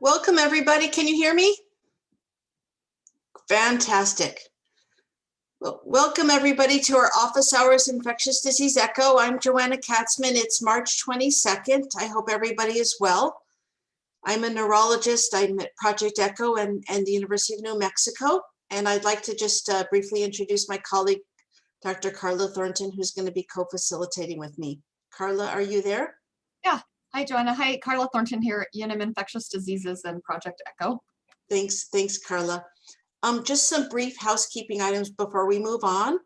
Welcome, everybody. Can you hear me? Fantastic. Well, welcome, everybody, to our Office Hours Infectious Disease Echo. I'm Joanna Katzman. It's March 22nd. I hope everybody is well. I'm a neurologist. I'm at Project Echo and the University of New Mexico. And I'd like to just briefly introduce my colleague, Dr. Carla Thornton, who's going to be co-facilitating with me. Carla, are you there? Yeah. Hi, Joanna. Hi, Carla Thornton here at UNM Infectious Diseases and Project Echo. Thanks, Carla. Just some brief housekeeping items before we move on.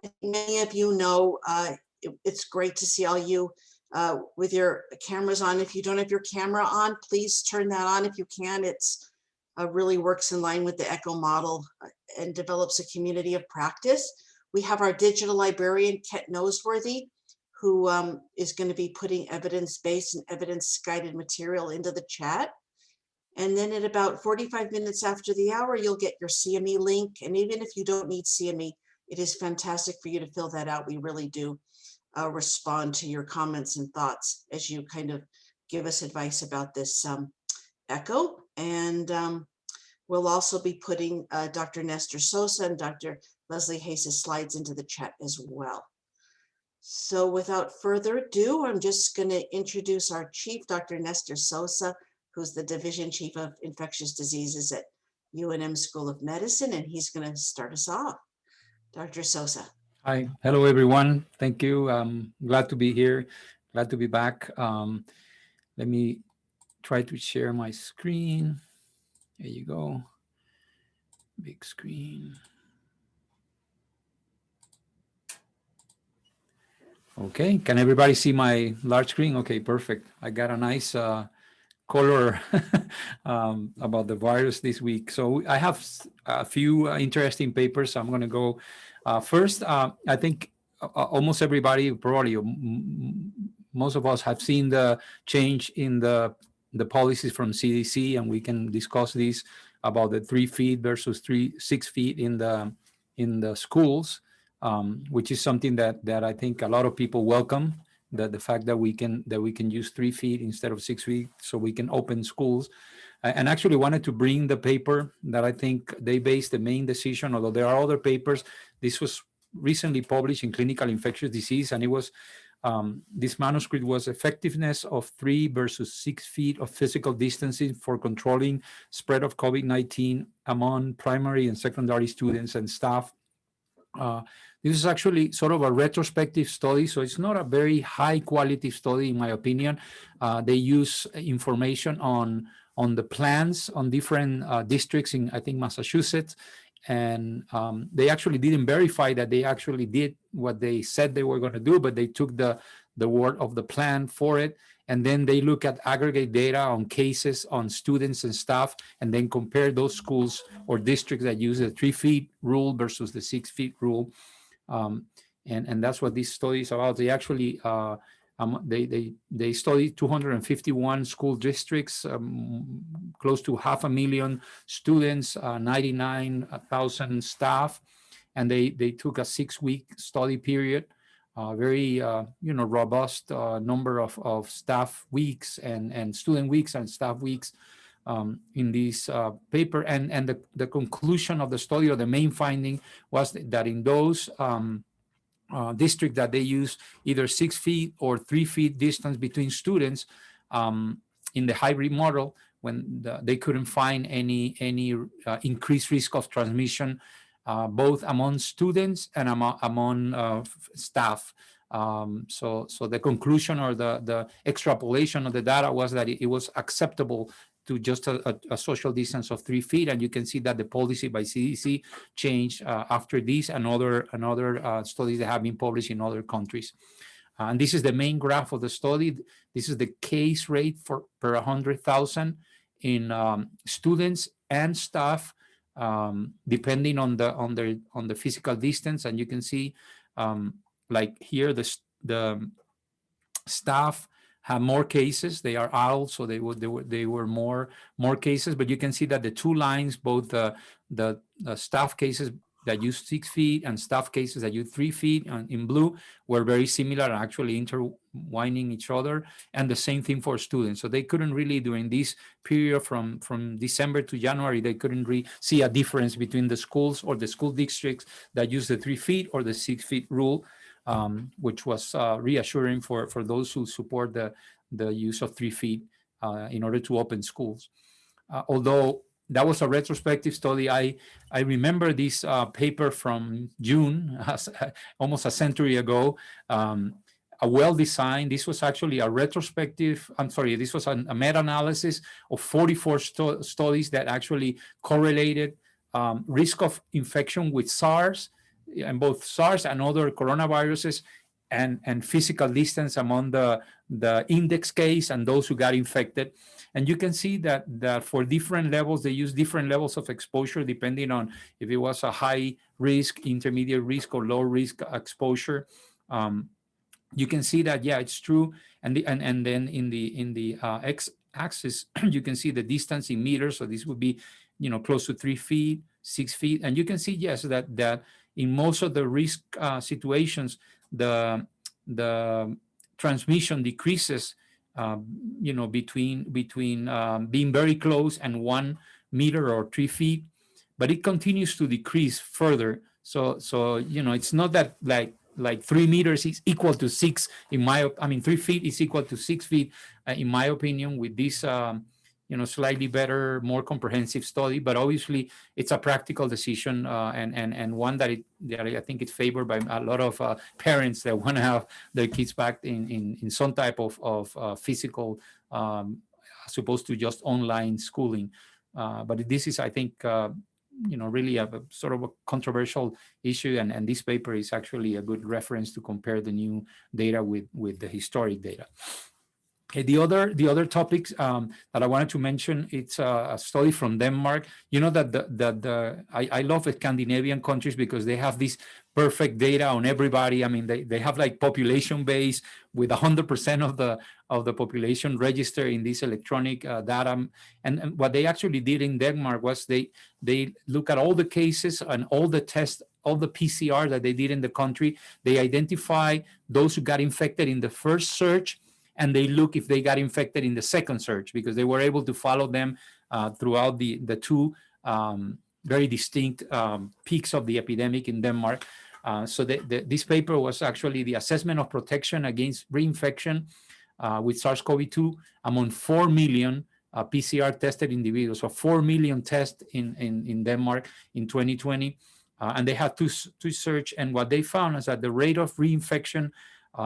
I think many of you know it's great to see all you with your cameras on. If you don't have your camera on, please turn that on if you can. It's really works in line with the ECHO model and develops a community of practice. We have our digital librarian, Kent Noseworthy, who is going to be putting evidence-based and evidence-guided material into the chat. And then at about 45 minutes after the hour, you'll get your CME link. And even if you don't need CME, it is fantastic for you to fill that out. We really do respond to your comments and thoughts as you kind of give us advice about this ECHO. And we'll also be putting Dr. Nestor Sosa and Dr. Leslie Hayes' slides into the chat as well. So without further ado, I'm just going to introduce our chief, Dr. Nestor Sosa, who's the Division Chief of Infectious Diseases at UNM School of Medicine, and he's going to start us off. Dr. Sosa. Hi, hello everyone. Thank you. I'm glad to be here. Glad to be back. Let me try to share my screen. There you go. Big screen. Okay, can everybody see my large screen? Okay, perfect. I got a nice color about the virus this week. So I have a few interesting papers. I'm going to go first. I think almost everybody, probably most of us, have seen the change in the policies from CDC, and we can discuss this about the 3 feet versus 6 feet in the schools, which is something that I think a lot of people welcome. The fact that we can use 3 feet instead of 6 feet, so we can open schools. And actually wanted to bring the paper that I think they based the main decision, although there are other papers. This was recently published in Clinical Infectious Disease, and it was this manuscript was effectiveness of 3 versus 6 feet of physical distancing for controlling spread of COVID-19 among primary and secondary students and staff. This is actually sort of a retrospective study, so it's not a very high quality study in my opinion. They use information on the plans on different districts in, I think, Massachusetts, and they actually didn't verify that they actually did what they said they were going to do, but they took the word of the plan for it, and then they look at aggregate data on cases, on students and staff, and then compare those schools or districts that use the 3 feet rule versus the 6 feet rule. And that's what this study is about. They actually they studied 251 school districts, close to 500,000 students, 99,000 staff, and they took a 6-week study period. Very robust number of staff weeks and student weeks and staff weeks in this paper, and the conclusion of the study, or the main finding, was that in those districts that they use either 6 feet or 3 feet distance between students in the hybrid model, when they couldn't find any increased risk of transmission, both among students and among staff. So the conclusion, or the extrapolation of the data, was that it was acceptable to just a social distance of 3 feet, and you can see that the policy by CDC changed after this and other studies that have been published in other countries. And this is the main graph of the study. This is the case rate per 100,000 in students and staff, depending on the physical distance. And you can see, like here, the staff have more cases. They are adults, so they were more cases. But you can see that the 2 lines, both the staff cases that use 6 feet and staff cases that use 3 feet in blue were very similar, actually intertwining each other. And the same thing for students. So they couldn't really, during this period from December to January, they couldn't really see a difference between the schools or the school districts that use the 3 feet or the 6 feet rule, which was reassuring for those who support the use of 3 feet in order to open schools. Although that was a retrospective study, I remember this paper from June, almost a century ago, a well-designed, this was actually a retrospective, this was a meta-analysis of 44 studies that actually correlated risk of infection with SARS, and both SARS and other coronaviruses, and physical distance among the index case and those who got infected. And you can see that for different levels, they use different levels of exposure depending on if it was a high risk, intermediate risk, or low risk exposure. You can see that, yeah, it's true. And then in the x-axis, you can see the distance in meters. So this would be, close to 3 feet, 6 feet. And you can see, yes, that in most of the risk situations, the transmission decreases, between being very close and 1 meter or 3 feet, but it continues to decrease further. So it's not that like 3 meters is equal to 6 3 feet is equal to 6 feet, in my opinion, with this slightly better, more comprehensive study. But obviously it's a practical decision, and one that I think it's favored by a lot of parents that want to have their kids back in some type of physical, as opposed to just online schooling. But this is, I think, really a sort of a controversial issue, and this paper is actually a good reference to compare the new data with the historic data. The other topics that I wanted to mention, it's a study from Denmark. That I love the Scandinavian countries because they have this perfect data on everybody. I mean, they have like population base with 100% of the population registered in this electronic data. And what they actually did in Denmark was they look at all the cases and all the tests, all the PCR that they did in the country. They identify those who got infected in the first search, and they look if they got infected in the second search, because they were able to follow them throughout the two very distinct peaks of the epidemic in Denmark. So this paper was actually the assessment of protection against reinfection with SARS-CoV-2 among 4 million PCR tested individuals. So 4 million tests in Denmark in 2020. And they had two search, and what they found is that the rate of reinfection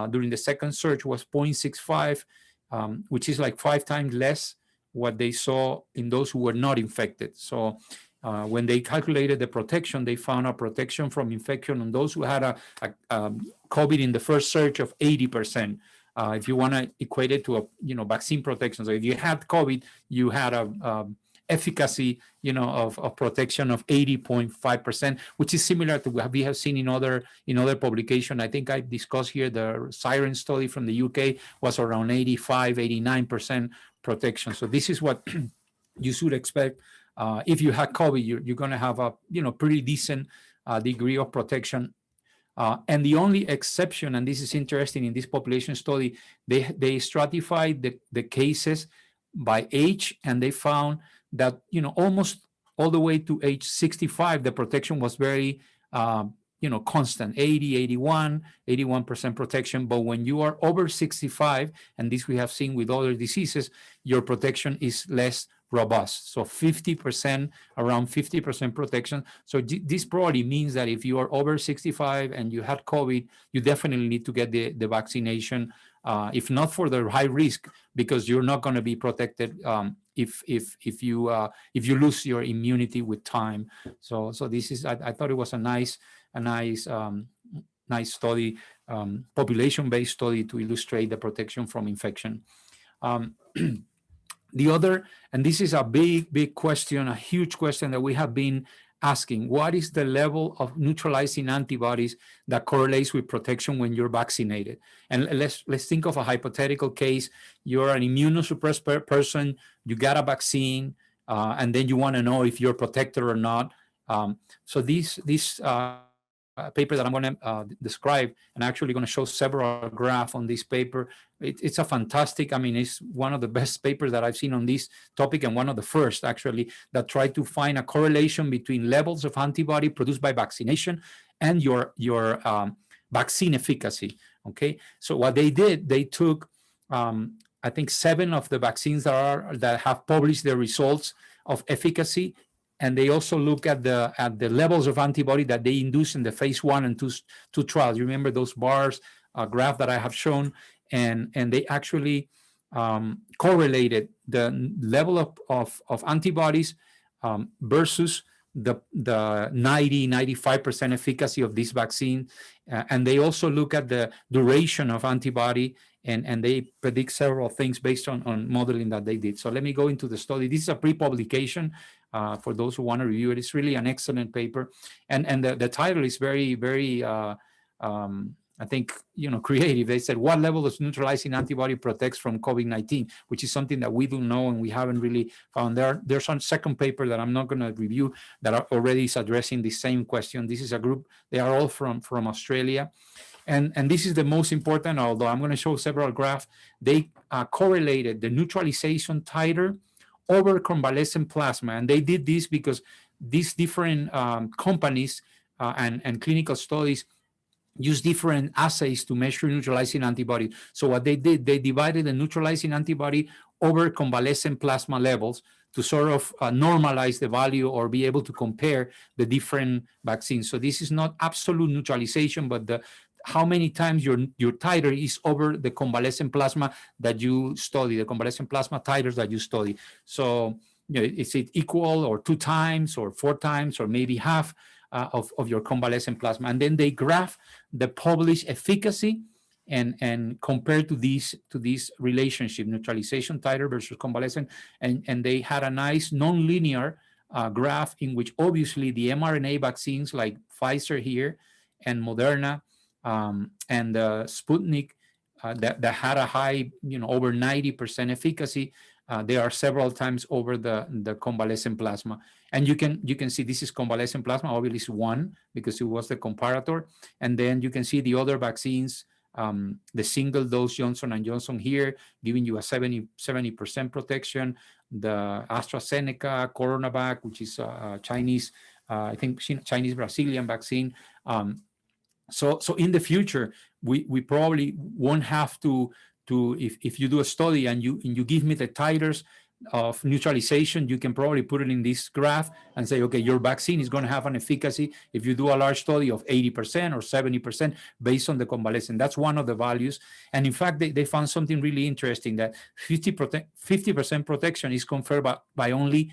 during the second search was 0.65, which is like 5 times less what they saw in those who were not infected. So when they calculated the protection, they found a protection from infection on those who had a COVID in the first search of 80%. If you want to equate it to a vaccine protection, so if you had COVID, you had a efficacy of protection of 80.5%, which is similar to what we have seen in other publication. I think I discussed here the Siren study from the UK was around 85-89% protection. So this is what you should expect. If you had COVID, you're going to have a pretty decent degree of protection. And the only exception, and this is interesting in this population study, they stratified the cases by age, and they found that almost all the way to age 65, the protection was very constant, 81% protection. But when you are over 65, and this we have seen with other diseases, your protection is less robust. So 50%, around 50% protection. So this probably means that if you are over 65 and you had COVID, you definitely need to get the vaccination, if not for the high risk, because you're not going to be protected if you lose your immunity with time. So this is, I thought it was a nice study, population-based study to illustrate the protection from infection. The other, and this is a big question, a huge question that we have been asking: what is the level of neutralizing antibodies that correlates with protection when you're vaccinated? And let's think of a hypothetical case. You're an immunosuppressed person, you got a vaccine, and then you want to know if you're protected or not. So this paper that I'm going to describe, and actually going to show several graphs on this paper. It's a fantastic, I mean, it's one of the best papers that I've seen on this topic, and one of the first actually that tried to find a correlation between levels of antibody produced by vaccination and your vaccine efficacy. Okay, so what they did, they took I think 7 of the vaccines that have published their results of efficacy, and they also look at the levels of antibody that they induce in the phase 1 and 2 trials. You remember those bars graph that I have shown, and they actually correlated the level of antibodies versus the 90-95% efficacy of this vaccine, and they also look at the duration of antibody, and they predict several things based on modeling that they did. So let me go into the study. This is a pre-publication for those who want to review it. It's really an excellent paper, and the title is very, very I think, creative. They said, what level of neutralizing antibody protects from COVID-19, which is something that we don't know and we haven't really found. There's some second paper that I'm not going to review that already is addressing the same question. This is a group, they are all from Australia. And this is the most important, although I'm going to show several graphs. They correlated the neutralization titer over convalescent plasma. And they did this because these different companies and clinical studies use different assays to measure neutralizing antibody. So what they did, they divided the neutralizing antibody over convalescent plasma levels to sort of normalize the value or be able to compare the different vaccines. So this is not absolute neutralization, but how many times your titer is over the convalescent plasma that you study, the convalescent plasma titers that you study. So is it equal or 2 times or 4 times or maybe half of your convalescent plasma? And then they graph the published efficacy and compare to this relationship, neutralization titer versus convalescent, and they had a nice nonlinear graph in which obviously the mRNA vaccines like Pfizer here and Moderna and Sputnik that had a high, over 90% efficacy, they are several times over the convalescent plasma. And you can see this is convalescent plasma, obviously it's 1 because it was the comparator. And then you can see the other vaccines, the single dose Johnson & Johnson here, giving you a 70% protection. The AstraZeneca, CoronaVac, which is Chinese, I think Chinese Brazilian vaccine. So in the future, we probably won't have to if you do a study and you give me the titers of neutralization, you can probably put it in this graph and say, okay, your vaccine is going to have an efficacy if you do a large study of 80% or 70% based on the convalescent. That's one of the values. And in fact, they found something really interesting, that 50% protection is conferred by only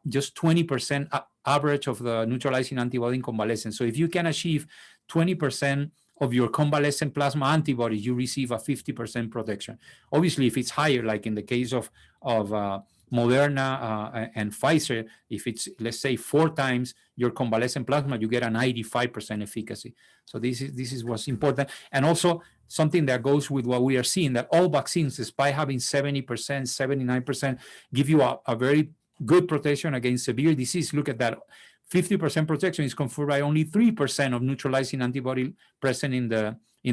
just 20% average of the neutralizing antibody in convalescent. So if you can achieve 20% of your convalescent plasma antibodies, you receive a 50% protection. Obviously, if it's higher, like in the case of Moderna and Pfizer, if it's, let's say, 4 times your convalescent plasma, you get a 95% efficacy. So this is what's important. And also something that goes with what we are seeing, that all vaccines, despite having 70%, 79%, give you a very good protection against severe disease. Look at that. 50% protection is conferred by only 3% of neutralizing antibody present in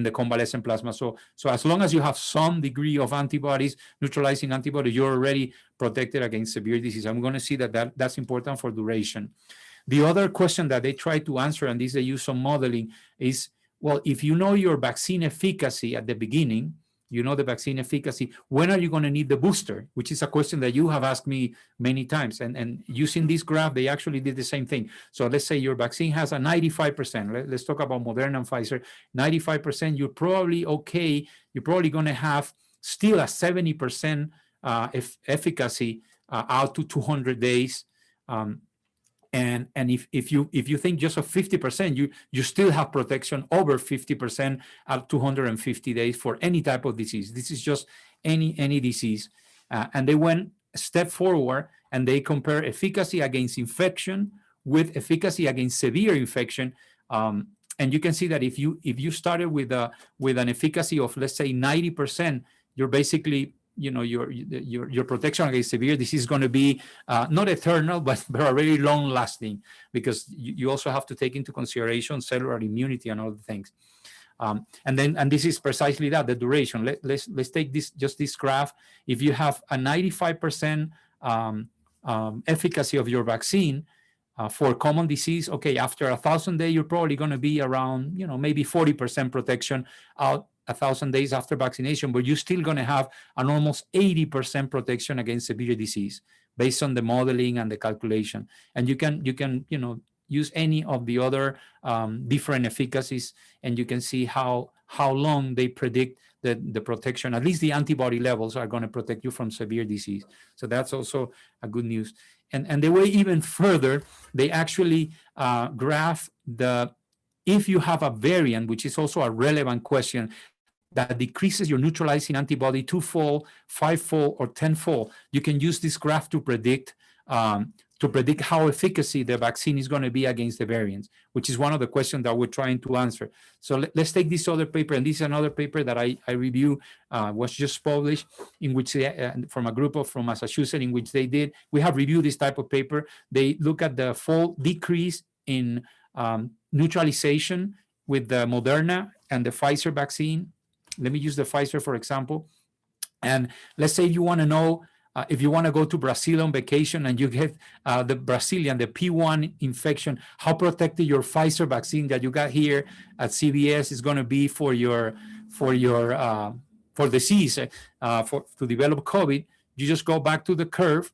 the convalescent plasma. So as long as you have some degree of antibodies, neutralizing antibodies, you're already protected against severe disease. I'm going to see that's important for duration. The other question that they try to answer, and this they use some modeling, is, well, if you know your vaccine efficacy at the beginning, you know the vaccine efficacy, when are you going to need the booster? Which is a question that you have asked me many times. And using this graph, they actually did the same thing. So let's say your vaccine has a 95%. Let's talk about Moderna and Pfizer. 95%, you're probably okay. You're probably going to have still a 70% efficacy out to 200 days. And if you think just of 50%, you still have protection over 50% at 250 days for any type of disease. This is just any disease. And they went a step forward and they compare efficacy against infection with efficacy against severe infection. And you can see that if you started with an efficacy of, let's say, 90%, you're basically your protection against severe disease is going to be not eternal, but very long lasting, because you also have to take into consideration cellular immunity and other things. And this is precisely that, the duration. Let's take this graph. If you have a 95% efficacy of your vaccine for common disease, okay, after 1,000 days, you're probably going to be around, maybe 40% protection out 1,000 days after vaccination, but you're still going to have an almost 80% protection against severe disease based on the modeling and the calculation. And you can use any of the other different efficacies, and you can see how long they predict that the protection, at least the antibody levels, are going to protect you from severe disease. So that's also a good news. And they way even further, they actually graph if you have a variant, which is also a relevant question, that decreases your neutralizing antibody 2-fold, 5-fold, or 10-fold. You can use this graph to predict how efficacy the vaccine is going to be against the variants, which is one of the questions that we're trying to answer. So let's take this other paper, and this is another paper that I review, was just published, in which from a group from Massachusetts, in which we have reviewed this type of paper. They look at the fold decrease in neutralization with the Moderna and the Pfizer vaccine. Let me use the Pfizer, for example. And let's say you want to know, if you want to go to Brazil on vacation and you get the Brazilian, the P1 infection, how protected your Pfizer vaccine that you got here at CVS is going to be for disease, to develop COVID. You just go back to the curve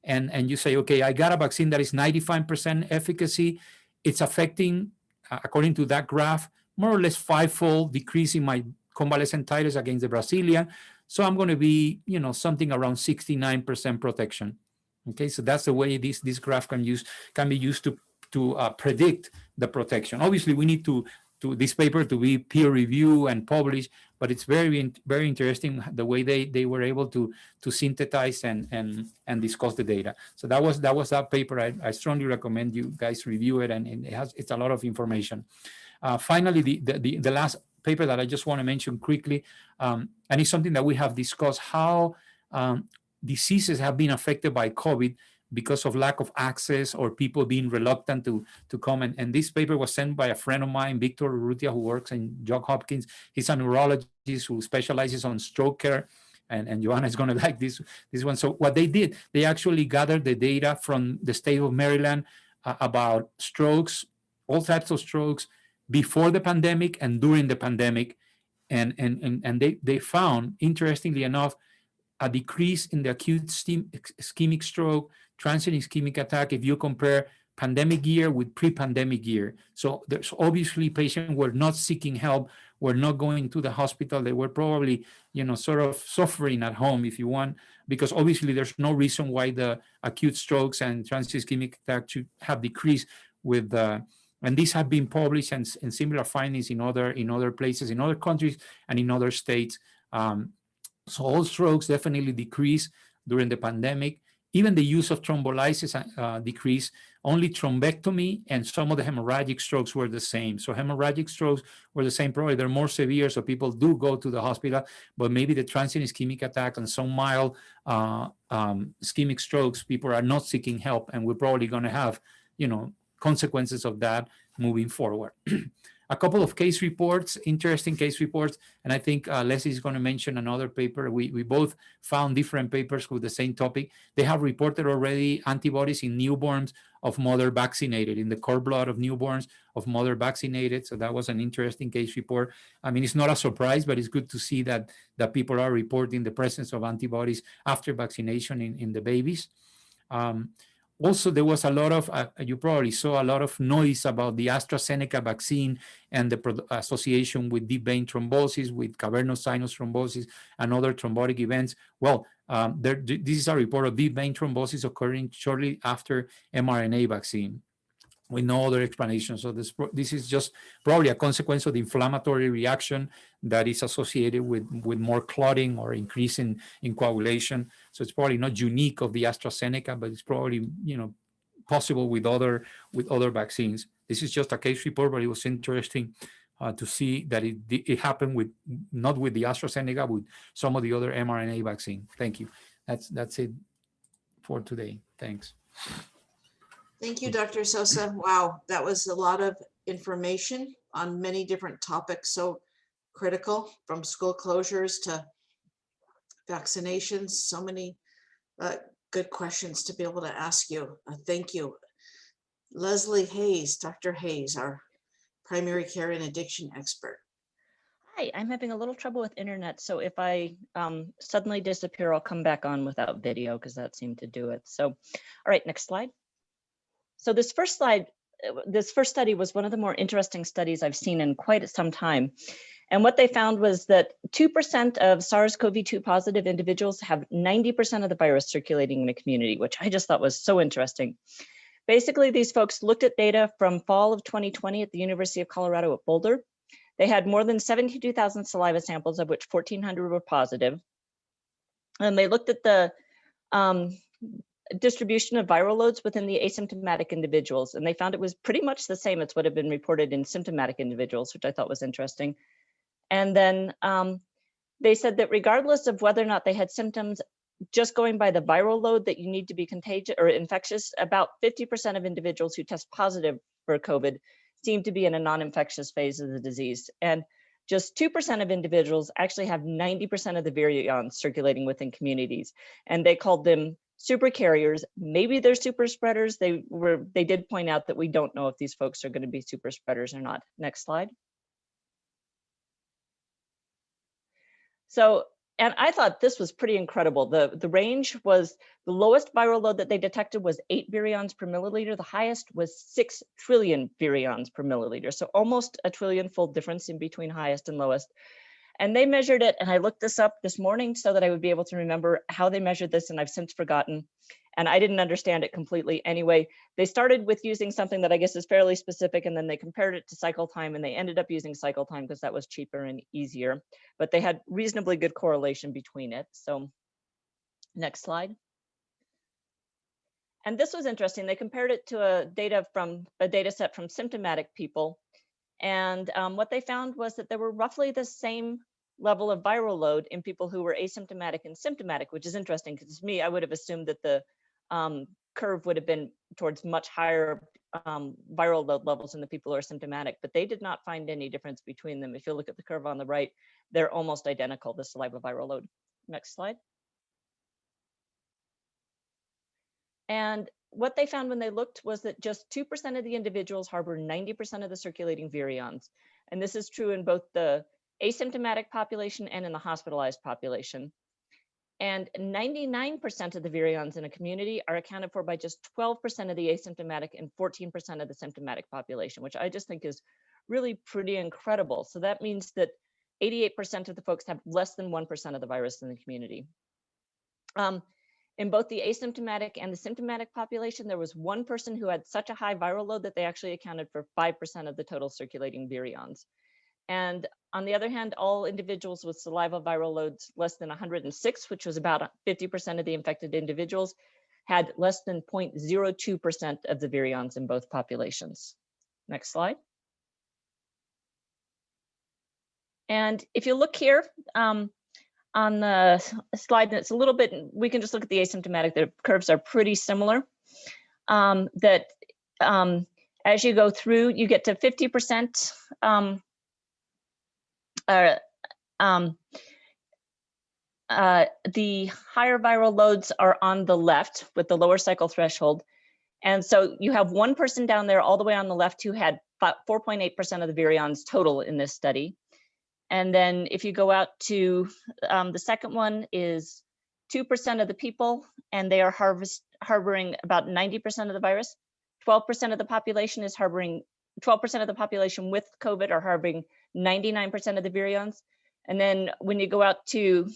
and you say, okay, I got a vaccine that is 95% efficacy. It's affecting, according to that graph, more or less 5-fold decrease in my convalescent titers against the Brazilian. So I'm going to be, something around 69% protection. Okay, so that's the way this graph can be used to predict the protection. Obviously, we need to this paper to be peer review and published, but it's very, very interesting the way they were able to synthesize and discuss the data. So that was that paper. I strongly recommend you guys review it, and it's a lot of information. Finally, the last paper that I just want to mention quickly, and it's something that we have discussed, how diseases have been affected by COVID because of lack of access or people being reluctant to come. And this paper was sent by a friend of mine, Victor Urrutia, who works in Johns Hopkins. He's a neurologist who specializes on stroke care. And Joanna is going to like this one. So what they did, they actually gathered the data from the state of Maryland about strokes, all types of strokes, before the pandemic and during the pandemic, and they found, interestingly enough, a decrease in the acute ischemic stroke, transient ischemic attack, if you compare pandemic year with pre-pandemic year. So there's obviously patients were not seeking help, were not going to the hospital. They were probably, sort of suffering at home, if you want, because obviously there's no reason why the acute strokes and transient ischemic attack should have decreased with and these have been published and similar findings in other places, in other countries, and in other states. So all strokes definitely decreased during the pandemic. Even the use of thrombolysis decreased. Only thrombectomy and some of the hemorrhagic strokes were the same. So hemorrhagic strokes were the same. Probably they're more severe, so people do go to the hospital. But maybe the transient ischemic attack and some mild ischemic strokes, people are not seeking help, and we're probably going to have, consequences of that moving forward. A couple of case reports, interesting case reports, and I think Leslie is going to mention another paper. We both found different papers with the same topic. They have reported already antibodies in newborns of mother vaccinated, in the cord blood of newborns of mother vaccinated. So that was an interesting case report. I mean, it's not a surprise, but it's good to see that people are reporting the presence of antibodies after vaccination in the babies. Also, there was a lot of, you probably saw a lot of noise about the AstraZeneca vaccine and the association with deep vein thrombosis, with cavernous sinus thrombosis, and other thrombotic events. Well, this is a report of deep vein thrombosis occurring shortly after mRNA vaccine, with no other explanation. So this is just probably a consequence of the inflammatory reaction that is associated with more clotting or increase in coagulation. So it's probably not unique of the AstraZeneca, but it's probably possible with other vaccines. This is just a case report, but it was interesting to see that it happened with, not with the AstraZeneca, with some of the other mRNA vaccine. Thank you. That's it for today. Thanks. Thank you, Dr. Sosa. Wow, that was a lot of information on many different topics, so critical, from school closures to vaccinations. So many good questions to be able to ask you. Thank you. Leslie Hayes, Dr. Hayes, our primary care and addiction expert. Hi, I'm having a little trouble with internet, so if I suddenly disappear, I'll come back on without video because that seemed to do it. So, all right, next slide. So this first study was one of the more interesting studies I've seen in quite some time. And what they found was that 2% of SARS-CoV-2 positive individuals have 90% of the virus circulating in a community, which I just thought was so interesting. Basically, these folks looked at data from fall of 2020 at the University of Colorado at Boulder. They had more than 72,000 saliva samples, of which 1,400 were positive. And they looked at the distribution of viral loads within the asymptomatic individuals, and they found it was pretty much the same as what had been reported in symptomatic individuals, which I thought was interesting. And then they said that regardless of whether or not they had symptoms, just going by the viral load that you need to be contagious or infectious, about 50% of individuals who test positive for COVID seem to be in a non-infectious phase of the disease. And just 2% of individuals actually have 90% of the virions circulating within communities. And they called them super carriers. Maybe they're super spreaders. They did point out that we don't know if these folks are going to be super spreaders or not. Next slide. So, and I thought this was pretty incredible. The range was, the lowest viral load that they detected was 8 virions per milliliter. The highest was 6 trillion virions per milliliter. So almost a trillion-fold difference in between highest and lowest. And they measured it, and I looked this up this morning so that I would be able to remember how they measured this, and I've since forgotten. And I didn't understand it completely. Anyway, they started with using something that I guess is fairly specific, and then they compared it to cycle time, and they ended up using cycle time because that was cheaper and easier. But they had reasonably good correlation between it. So next slide. And this was interesting. They compared it to a data set from symptomatic people. And what they found was that there were roughly the same level of viral load in people who were asymptomatic and symptomatic, which is interesting because to me, I would have assumed that the curve would have been towards much higher viral load levels in the people who are symptomatic, but they did not find any difference between them. If you look at the curve on the right, they're almost identical, the saliva viral load. Next slide. And what they found when they looked was that just 2% of the individuals harbor 90% of the circulating virions. And this is true in both the asymptomatic population and in the hospitalized population. And 99% of the virions in a community are accounted for by just 12% of the asymptomatic and 14% of the symptomatic population, which I just think is really pretty incredible. So that means that 88% of the folks have less than 1% of the virus in the community. In both the asymptomatic and the symptomatic population, there was one person who had such a high viral load that they actually accounted for 5% of the total circulating virions. And on the other hand, all individuals with saliva viral loads less than 106, which was about 50% of the infected individuals, had less than 0.02% of the virions in both populations. Next slide. And if you look here, on the slide, it's a little bit, we can just look at the asymptomatic, the curves are pretty similar. As you go through, you get to 50%. The higher viral loads are on the left with the lower cycle threshold. And so you have one person down there all the way on the left who had 4.8% of the virions total in this study. And then if you go out to the second one is 2% of the people, and they are harboring about 90% of the virus. 12% of the population is harboring, 12% of the population with COVID are harboring 99% of the virions. And then when you go out to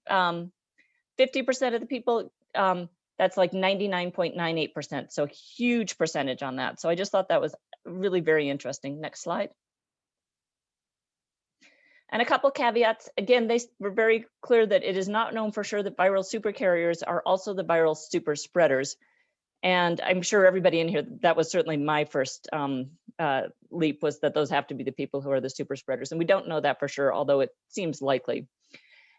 50% of the people, that's like 99.98%. So huge percentage on that. So I just thought that was really very interesting. Next slide. And a couple caveats. Again, they were very clear that it is not known for sure that viral supercarriers are also the viral super spreaders. And I'm sure everybody in here, that was certainly my first leap, was that those have to be the people who are the super spreaders. And we don't know that for sure, although it seems likely.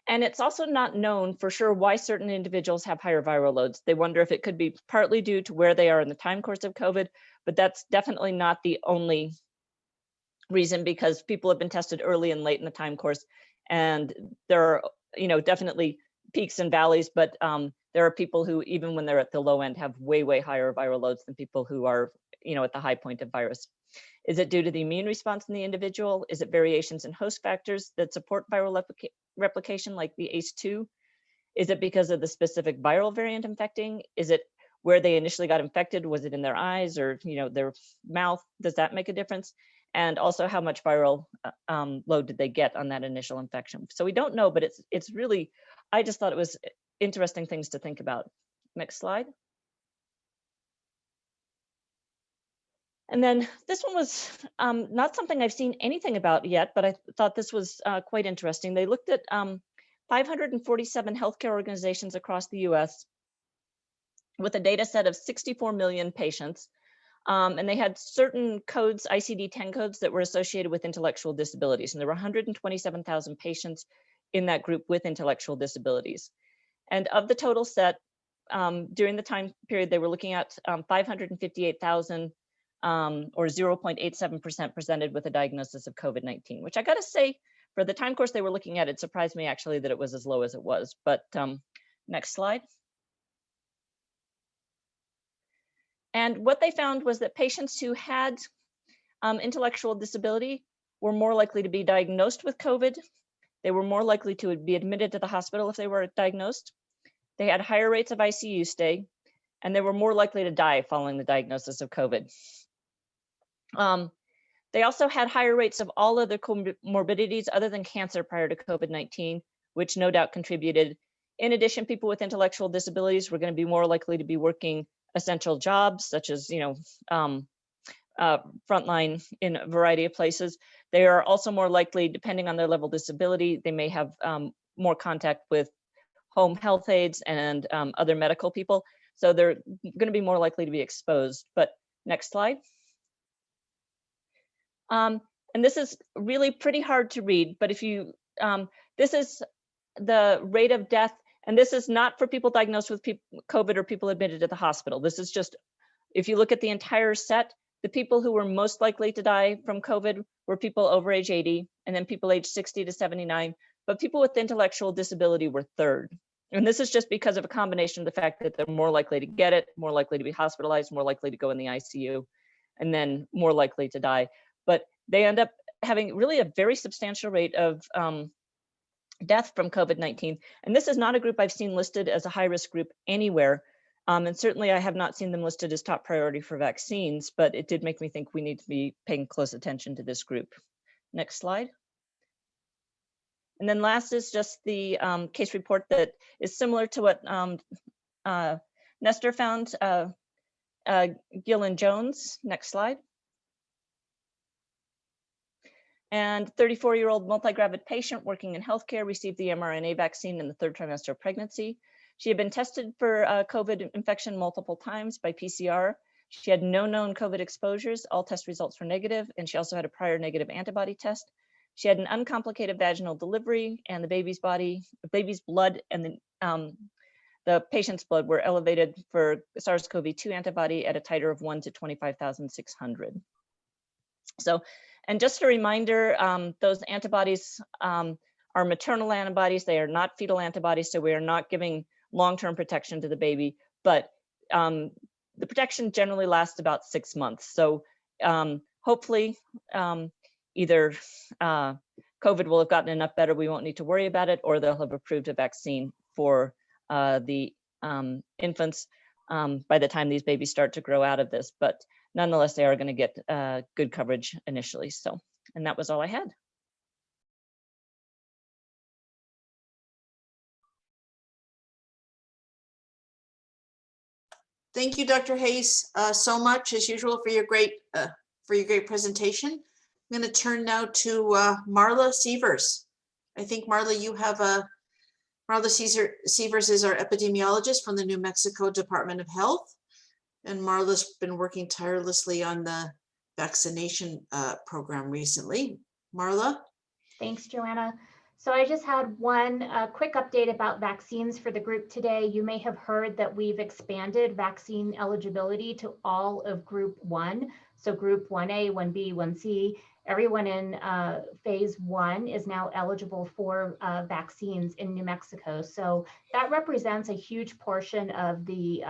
And it's also not known for sure why certain individuals have higher viral loads. They wonder if it could be partly due to where they are in the time course of COVID, but that's definitely not the only reason, because people have been tested early and late in the time course. And there are, definitely peaks and valleys, but there are people who, even when they're at the low end, have way, way higher viral loads than people who are, at the high point of virus. Is it due to the immune response in the individual? Is it variations in host factors that support viral replication, like the ACE2? Is it because of the specific viral variant infecting? Is it where they initially got infected? Was it in their eyes or their mouth? Does that make a difference? And also, how much viral load did they get on that initial infection? So we don't know, but it's really, I just thought it was interesting things to think about. Next slide. And then this one was not something I've seen anything about yet, but I thought this was quite interesting. They looked at 547 healthcare organizations across the US with a data set of 64 million patients. And they had certain codes, ICD-10 codes, that were associated with intellectual disabilities. And there were 127,000 patients in that group with intellectual disabilities. And of the total set, during the time period, they were looking at 558,000 or 0.87% presented with a diagnosis of COVID-19, which I gotta say, for the time course they were looking at, it surprised me actually that it was as low as it was. But next slide. And what they found was that patients who had intellectual disability were more likely to be diagnosed with COVID. They were more likely to be admitted to the hospital if they were diagnosed. They had higher rates of ICU stay, and they were more likely to die following the diagnosis of COVID. They also had higher rates of all other comorbidities other than cancer prior to COVID-19, which no doubt contributed. In addition, people with intellectual disabilities were going to be more likely to be working essential jobs, such as frontline in a variety of places. They are also more likely, depending on their level of disability, they may have more contact with home health aides and other medical people. So they're going to be more likely to be exposed. But next slide. And this is really pretty hard to read, but if you, this is the rate of death, and this is not for people diagnosed with COVID or people admitted to the hospital. This is just, if you look at the entire set, the people who were most likely to die from COVID were people over age 80, and then people age 60 to 79, but people with intellectual disability were third. And this is just because of a combination of the fact that they're more likely to get it, more likely to be hospitalized, more likely to go in the ICU, and then more likely to die. But they end up having really a very substantial rate of death from COVID-19. And this is not a group I've seen listed as a high-risk group anywhere. And certainly I have not seen them listed as top priority for vaccines, but it did make me think we need to be paying close attention to this group. Next slide. And then last is just the case report that is similar to what Nestor found, Gill and Jones. Next slide. And 34-year-old multi-gravid patient working in healthcare received the mRNA vaccine in the 3rd trimester of pregnancy. She had been tested for COVID infection multiple times by PCR. She had no known COVID exposures. All test results were negative, and she also had a prior negative antibody test. She had an uncomplicated vaginal delivery, and the baby's blood and the patient's blood were elevated for SARS-CoV-2 antibody at a titer of 1 to 25,600. So, and just a reminder, those antibodies are maternal antibodies. They are not fetal antibodies, so we are not giving long-term protection to the baby, but the protection generally lasts about 6 months. So hopefully either COVID will have gotten enough better, we won't need to worry about it, or they'll have approved a vaccine for the infants by the time these babies start to grow out of this. But nonetheless, they are going to get good coverage initially. So, and that was all I had. Thank you, Dr. Hayes, so much as usual for your great presentation. I'm going to turn now to Marla Sievers. I think Marla, you have Marla Sievers is our epidemiologist from the New Mexico Department of Health. And Marla's been working tirelessly on the vaccination program recently. Marla? Thanks, Joanna. So I just had one quick update about vaccines for the group today. You may have heard that we've expanded vaccine eligibility to all of Group 1. So Group 1A, 1B, 1C, everyone in phase 1 is now eligible for vaccines in New Mexico. So that represents a huge portion of the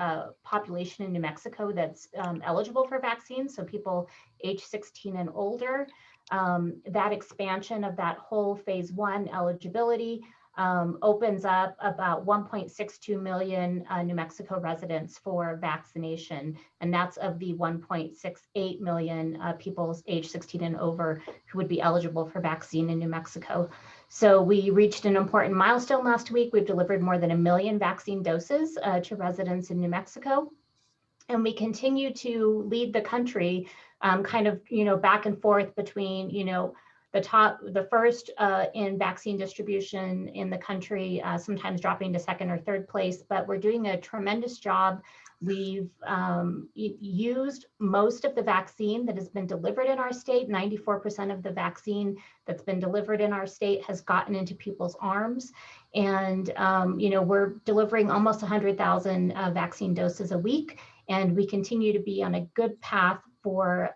population in New Mexico that's eligible for vaccines. So people age 16 and older. That expansion of that whole phase 1 eligibility opens up about 1.62 million New Mexico residents for vaccination. And that's of the 1.68 million people age 16 and over who would be eligible for vaccine in New Mexico. So we reached an important milestone last week. We've delivered more than 1 million vaccine doses to residents in New Mexico. And we continue to lead the country kind of, back and forth between, the first in vaccine distribution in the country, sometimes dropping to second or third place, but we're doing a tremendous job. We've used most of the vaccine that has been delivered in our state. 94% of the vaccine that's been delivered in our state has gotten into people's arms. And, we're delivering almost 100,000 vaccine doses a week. And we continue to be on a good path for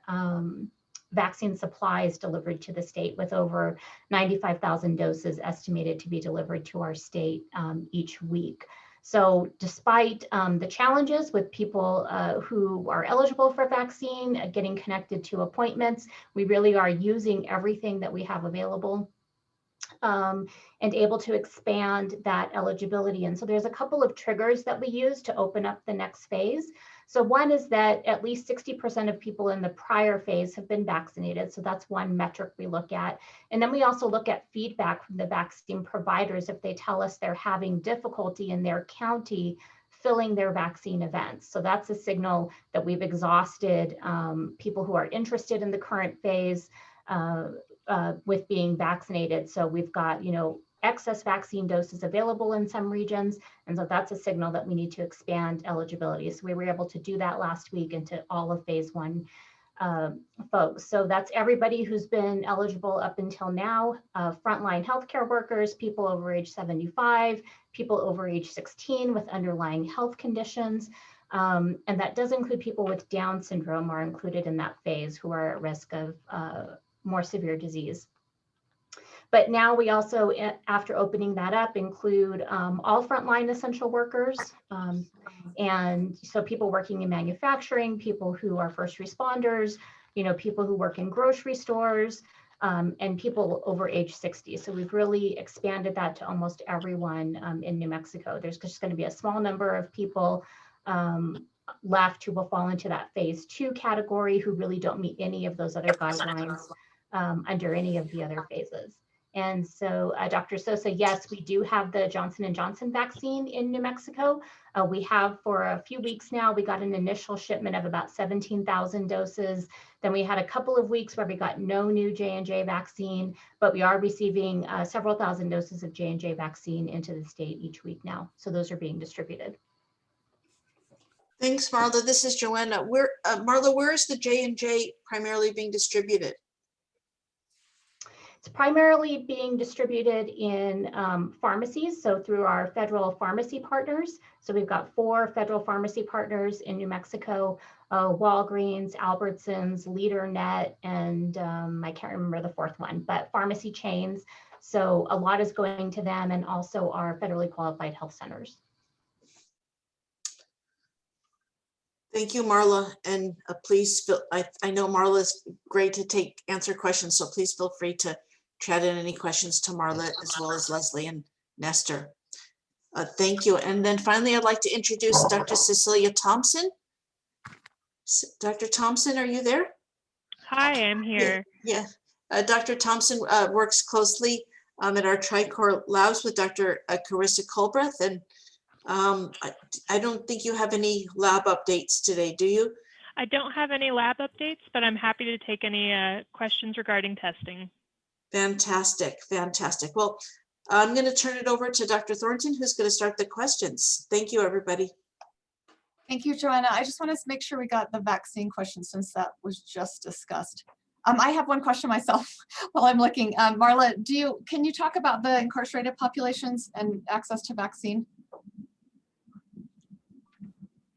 vaccine supplies delivered to the state, with over 95,000 doses estimated to be delivered to our state each week. So despite the challenges with people who are eligible for vaccine, getting connected to appointments, we really are using everything that we have available and able to expand that eligibility. And so there's a couple of triggers that we use to open up the next phase. So one is that at least 60% of people in the prior phase have been vaccinated. So that's one metric we look at. And then we also look at feedback from the vaccine providers if they tell us they're having difficulty in their county filling their vaccine events. So that's a signal that we've exhausted people who are interested in the current phase with being vaccinated. So we've got, excess vaccine doses available in some regions. And so that's a signal that we need to expand eligibility. So we were able to do that last week into all of phase 1 folks. So that's everybody who's been eligible up until now, frontline healthcare workers, people over age 75, people over age 16 with underlying health conditions. And that does include people with Down syndrome are included in that phase who are at risk of more severe disease. But now we also, after opening that up, include all frontline essential workers. And so people working in manufacturing, people who are first responders, people who work in grocery stores, and people over age 60. So we've really expanded that to almost everyone in New Mexico. There's just going to be a small number of people left who will fall into that phase 2 category who really don't meet any of those other guidelines under any of the other phases. And so, Dr. Sosa, yes, we do have the Johnson & Johnson vaccine in New Mexico. We have for a few weeks now. We got an initial shipment of about 17,000 doses. Then we had a couple of weeks where we got no new J&J vaccine, but we are receiving several thousand doses of J&J vaccine into the state each week now. So those are being distributed. Thanks, Marla. This is Joanna. Marla, where is the J&J primarily being distributed? It's primarily being distributed in pharmacies, so through our federal pharmacy partners. So we've got 4 federal pharmacy partners in New Mexico, Walgreens, Albertsons, LeaderNet, and I can't remember the 4th one, but pharmacy chains. So a lot is going to them, and also our federally qualified health centers. Thank you, Marla. And please feel, I know Marla is great to answer questions, so please feel free to chat in any questions to Marla as well as Leslie and Nestor. Thank you. And then finally, I'd like to introduce Dr. Cecilia Thompson. Dr. Thompson, are you there? Hi, I'm here. Yeah. Dr. Thompson works closely at our TriCore labs with Dr. Carissa Colbreth, and I don't think you have any lab updates today, do you? I don't have any lab updates, but I'm happy to take any questions regarding testing. Fantastic, fantastic. Well, I'm going to turn it over to Dr. Thornton, who's going to start the questions. Thank you, everybody. Thank you, Joanna. I just want to make sure we got the vaccine question since that was just discussed. I have one question myself while I'm looking. Marla, can you talk about the incarcerated populations and access to vaccine?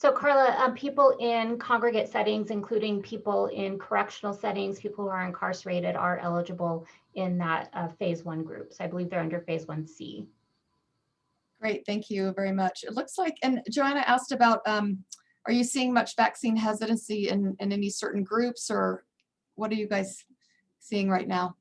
So Carla, people in congregate settings, including people in correctional settings, people who are incarcerated are eligible in that phase 1 group. So I believe they're under phase 1C. Great, thank you very much. It looks like, and Joanna asked about, are you seeing much vaccine hesitancy in any certain groups, or what are you guys seeing right now?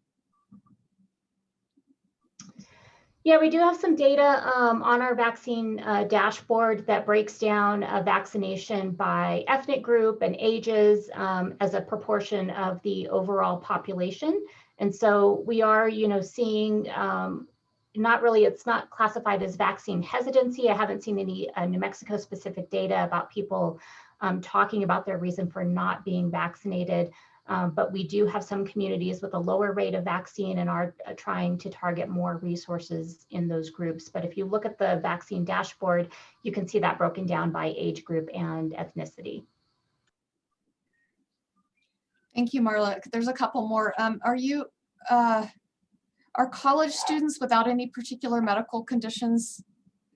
Yeah, we do have some data on our vaccine dashboard that breaks down vaccination by ethnic group and ages as a proportion of the overall population. And so we are, seeing it's not classified as vaccine hesitancy. I haven't seen any New Mexico specific data about people talking about their reason for not being vaccinated. But we do have some communities with a lower rate of vaccine and are trying to target more resources in those groups. But if you look at the vaccine dashboard, you can see that broken down by age group and ethnicity. Thank you, Marla. There's a couple more. Are college students without any particular medical conditions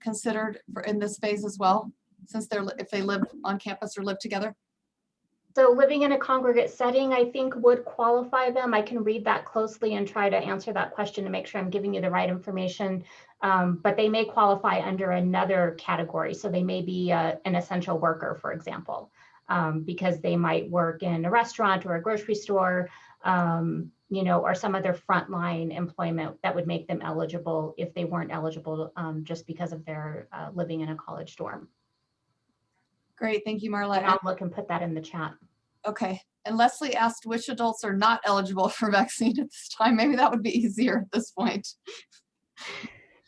considered in this phase as well, since if they live on campus or live together? So living in a congregate setting, I think, would qualify them. I can read that closely and try to answer that question to make sure I'm giving you the right information. But they may qualify under another category. So they may be an essential worker, for example, because they might work in a restaurant or a grocery store, or some other frontline employment that would make them eligible if they weren't eligible just because of their living in a college dorm. Great, thank you, Marla. And I'll look and put that in the chat. Okay, and Leslie asked which adults are not eligible for vaccine at this time. Maybe that would be easier at this point.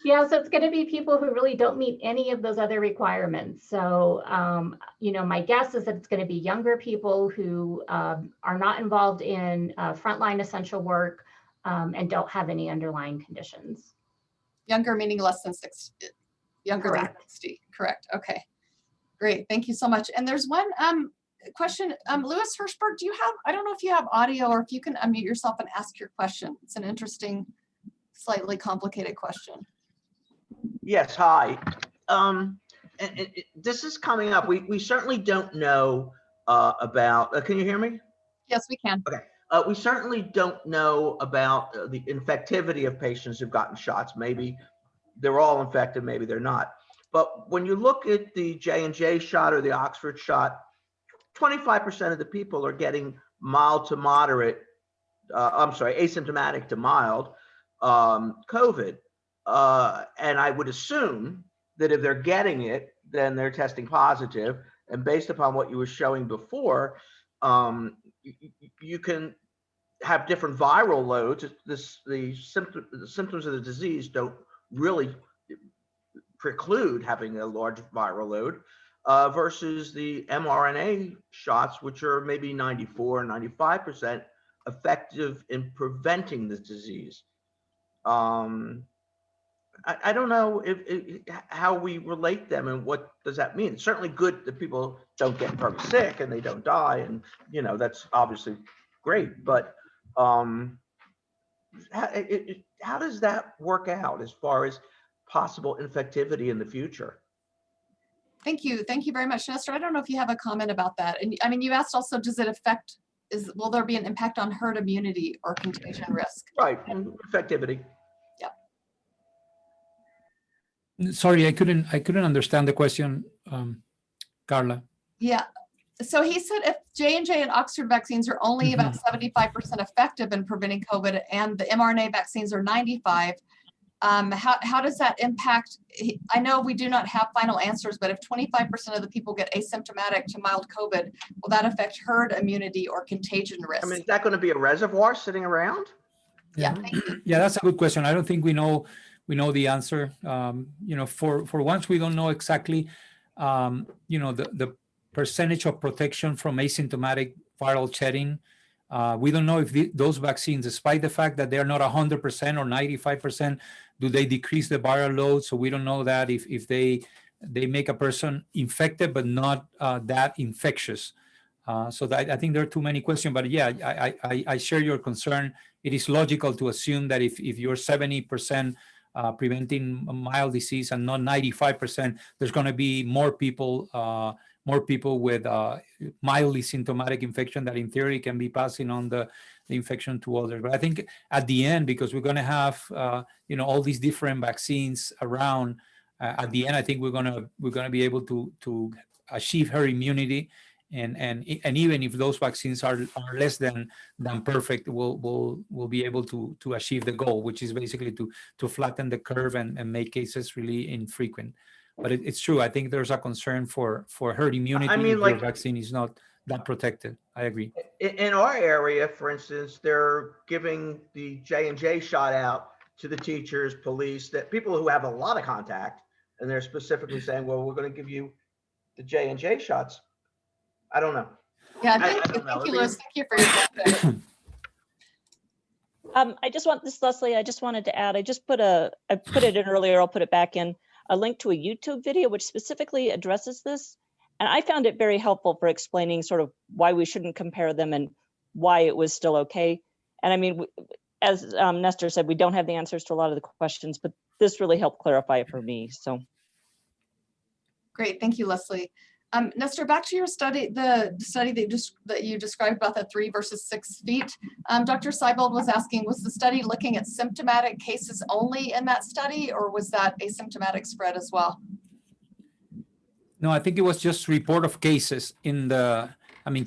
Yeah, so it's going to be people who really don't meet any of those other requirements. So, my guess is that it's going to be younger people who are not involved in frontline essential work and don't have any underlying conditions. Younger meaning less than 60, younger Correct. than 60, correct, okay. Great, thank you so much. And there's one question, Louis Hirschberg, I don't know if you have audio or if you can unmute yourself and ask your question. It's an interesting, slightly complicated question. Yes, hi. This is coming up. We certainly don't know about, can you hear me? Yes, we can. Okay. We certainly don't know about the infectivity of patients who've gotten shots. Maybe they're all infected, maybe they're not. But when you look at the J&J shot or the Oxford shot, 25% of the people are getting mild to moderate, asymptomatic to mild COVID. And I would assume that if they're getting it, then they're testing positive. And based upon what you were showing before, you can have different viral loads. The symptoms of the disease don't really preclude having a large viral load versus the mRNA shots, which are maybe 94, 95% effective in preventing the disease. I don't know how we relate them and what does that mean. It's certainly good that people don't get very sick and they don't die, and that's obviously great. But how does that work out as far as possible infectivity in the future? Thank you very much, Nestor. I don't know if you have a comment about that. And I mean, you asked also, does it affect? Will there be an impact on herd immunity or contagion risk? Right, infectivity. Sorry, I couldn't understand the question, Carla. Yeah, so he said if J&J and Oxford vaccines are only about 75% effective in preventing COVID and the mRNA vaccines are 95, how does that impact? I know we do not have final answers, but if 25% of the people get asymptomatic to mild COVID, will that affect herd immunity or contagion risk? I mean, is that going to be a reservoir sitting around? Yeah, thank you. Yeah, that's a good question. I don't think we know the answer. For once, we don't know exactly, the percentage of protection from asymptomatic viral shedding. We don't know if those vaccines, despite the fact that they're not 100% or 95%, do they decrease the viral load? So we don't know that if they they make a person infected, but not that infectious. So that, I think there are too many questions, but yeah, I share your concern. It is logical to assume that if you're 70% preventing mild disease and not 95%, there's going to be more people with mildly symptomatic infection that in theory can be passing on the infection to others. But I think at the end, because we're going to have all these different vaccines around, at the end, I think we're going to be able to achieve herd immunity. And even if those vaccines are less than perfect, we'll be able to achieve the goal, which is basically to flatten the curve and make cases really infrequent. But it's true. I think there's a concern for herd immunity. I mean, if like, your vaccine is not that protected. I agree. In our area, for instance, they're giving the J&J shot out to the teachers, police, that people who have a lot of contact, and they're specifically saying, well, we're going to give you the J&J shots. I don't know. Yeah, I thank you, don't know. thank you, Louis. Thank you for your question. I just want this, Leslie, I just wanted to add, I put it in earlier, I'll put it back in, a link to a YouTube video which specifically addresses this. And I found it very helpful for explaining sort of why we shouldn't compare them and why it was still okay. And I mean, as Nestor said, we don't have the answers to a lot of the questions, but this really helped clarify it for me. So. Great, thank you, Leslie. Nestor, back to your study, the study that you described about the 3 versus 6 feet. Dr. Seibold was asking, was the study looking at symptomatic cases only in that study, or was that asymptomatic spread as well? No, I think it was just report of cases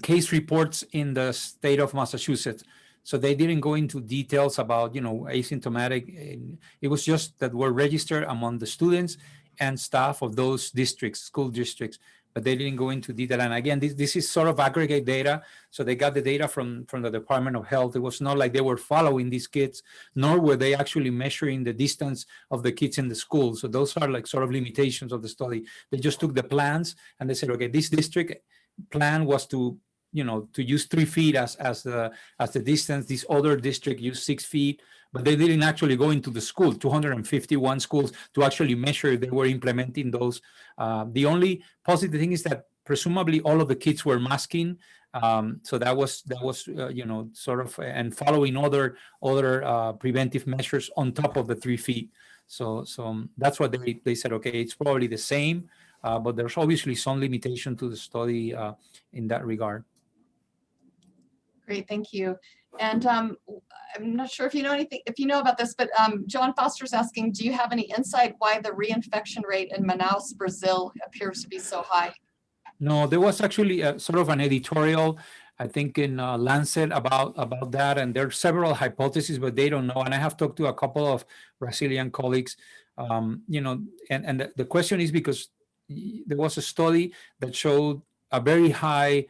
case reports in the state of Massachusetts. So they didn't go into details about, asymptomatic. It was just that were registered among the students and staff of those districts, school districts, but they didn't go into detail. And again, this is sort of aggregate data. So they got the data from the Department of Health. It was not like they were following these kids, nor were they actually measuring the distance of the kids in the school. So those are like sort of limitations of the study. They just took the plans and they said, okay, this district plan was to use 3 feet as the distance. This other district used 6 feet, but they didn't actually go into the school, 251 schools, to actually measure if they were implementing those. The only positive thing is that presumably all of the kids were masking. So that was sort of, and following other preventive measures on top of the 3 feet. So that's what they said, okay, it's probably the same, but there's obviously some limitation to the study in that regard. Great, thank you. And I'm not sure if you know about this, but John Foster's asking, do you have any insight why the reinfection rate in Manaus, Brazil appears to be so high? No, there was actually sort of an editorial, I think, in Lancet about that, and there are several hypotheses, but they don't know. And I have talked to a couple of Brazilian colleagues, and the question is because there was a study that showed a very high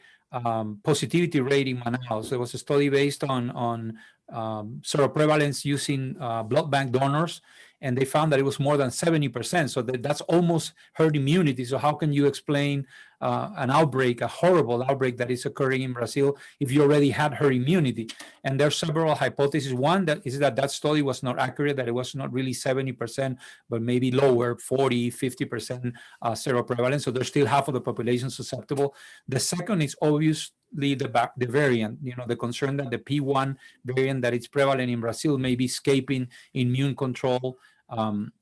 positivity rate in Manaus. There was a study based on seroprevalence using blood bank donors, and they found that it was more than 70%. So that's almost herd immunity. So how can you explain an outbreak, a horrible outbreak that is occurring in Brazil, if you already had herd immunity? And there are several hypotheses. One that is that study was not accurate, that it was not really 70%, but maybe lower, 40, 50% seroprevalence. So there's still half of the population susceptible. The second is obviously the variant, the concern that the P1 variant that is prevalent in Brazil may be escaping immune control.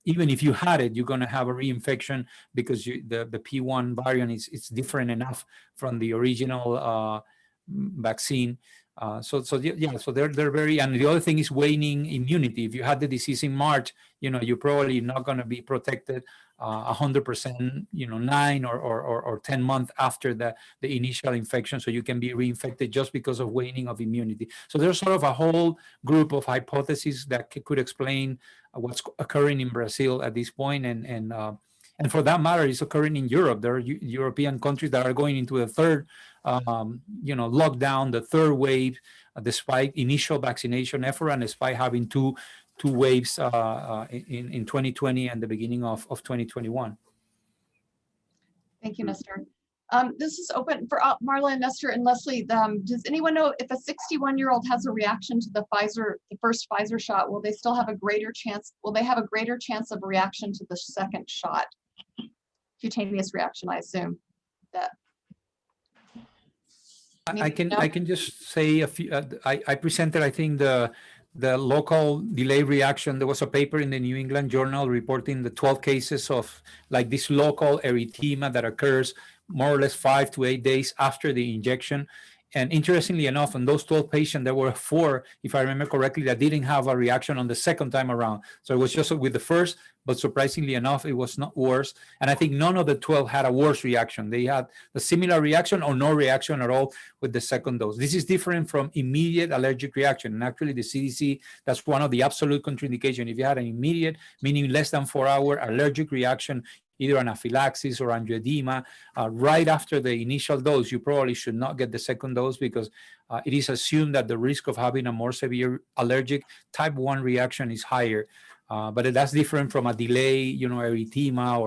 Even if you had it, you're going to have a reinfection because the P1 variant is different enough from the original vaccine. So they're very, and the other thing is waning immunity. If you had the disease in March, you're probably not going to be protected 100%, 9 or 10 months after the initial infection. So you can be reinfected just because of waning of immunity. So there's sort of a whole group of hypotheses that could explain what's occurring in Brazil at this point. And for that matter, it's occurring in Europe. There are European countries that are going into the third, lockdown, the third wave, despite initial vaccination effort and despite having two waves in 2020 and the beginning of 2021. Thank you, Nestor. This is open for Marla and Nestor and Leslie. Does anyone know if a 61-year-old has a reaction to the first Pfizer shot, will they still have a greater chance? Will they have a greater chance of reaction to the second shot? cutaneous reaction, I assume. That I can No? I can just say a few. I presented, I think, the local delay reaction. There was a paper in the New England Journal reporting the 12 cases of like this local erythema that occurs more or less 5 to 8 days after the injection. And interestingly enough, in those 12 patients, there were 4, if I remember correctly, that didn't have a reaction on the second time around. So it was just with the first, but surprisingly enough, it was not worse. And I think none of the 12 had a worse reaction. They had a similar reaction or no reaction at all with the second dose. This is different from immediate allergic reaction. And actually the CDC, that's one of the absolute contraindication. If you had an immediate, meaning less than 4-hour allergic reaction, either anaphylaxis or angioedema, right after the initial dose, you probably should not get the second dose because it is assumed that the risk of having a more severe allergic type 1 reaction is higher. But that's different from a delay, erythema